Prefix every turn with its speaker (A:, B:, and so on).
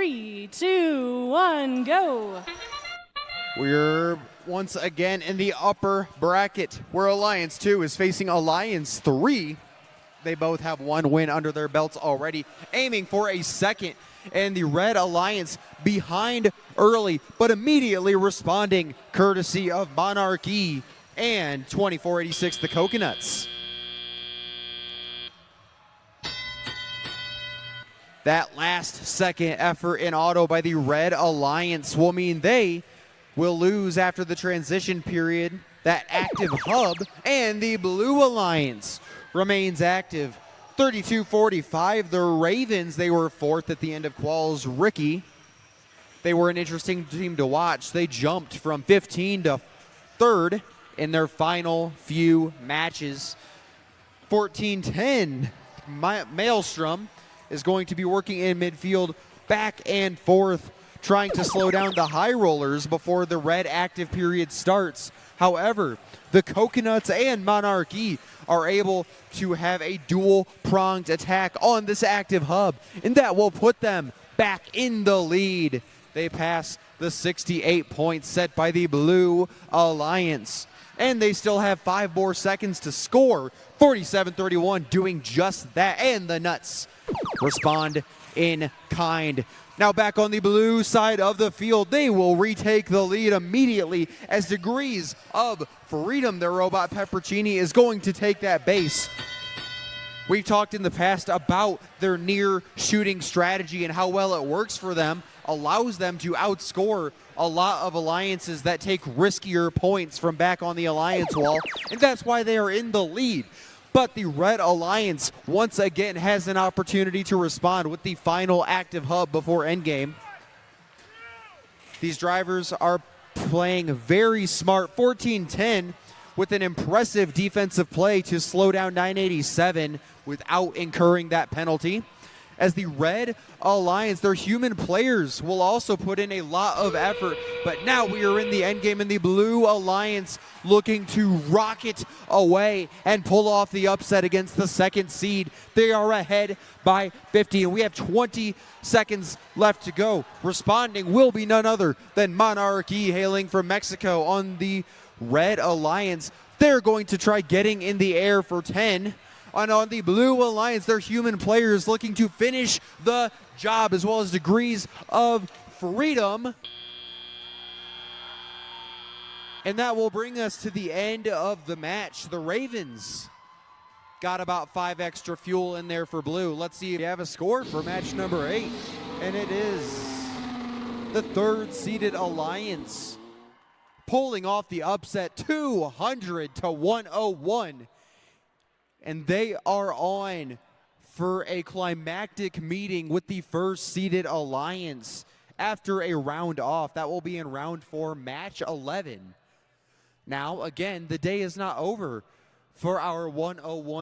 A: 3, 2, 1, go.
B: We're once again in the upper bracket where Alliance 2 is facing Alliance 3. They both have one win under their belts already, aiming for a second. And the Red Alliance behind early, but immediately responding courtesy of Monarchy and 2486 the Coconuts. That last second effort in auto by the Red Alliance will mean they will lose after the transition period, that active hub, and the Blue Alliance remains active. 32-45, the Ravens, they were fourth at the end of quals. Ricky, they were an interesting team to watch. They jumped from 15 to third in their final few matches. 14-10, Maelstrom is going to be working in midfield back and forth, trying to slow down the high rollers before the red active period starts. However, the Coconuts and Monarchy are able to have a dual-pronged attack on this active hub, and that will put them back in the lead. They pass the 68 points set by the Blue Alliance, and they still have 5 more seconds to score. 47-31 doing just that, and the Nuts respond in kind. Now back on the blue side of the field, they will retake the lead immediately as Degrees of Freedom, their robot Peppercini, is going to take that base. We've talked in the past about their near shooting strategy and how well it works for them, allows them to outscore a lot of alliances that take riskier points from back on the alliance wall, and that's why they are in the lead. But the Red Alliance once again has an opportunity to respond with the final active hub before endgame. These drivers are playing very smart. 14-10 with an impressive defensive play to slow down 987 without incurring that penalty. As the Red Alliance, their human players will also put in a lot of effort, but now we are in the endgame, and the Blue Alliance looking to rocket away and pull off the upset against the second seed. They are ahead by 50, and we have 20 seconds left to go. Responding will be none other than Monarchy, hailing from Mexico. On the Red Alliance, they're going to try getting in the air for 10. And on the Blue Alliance, their human players looking to finish the job, as well as Degrees of Freedom. And that will bring us to the end of the match. The Ravens got about 5 extra fuel in there for Blue. Let's see if you have a score for match number 8. And it is the third-seeded Alliance pulling off the upset 200-101. And they are on for a climactic meeting with the first-seeded Alliance after a round off. That will be in round 4, match 11. Now, again, the day is not over for our 101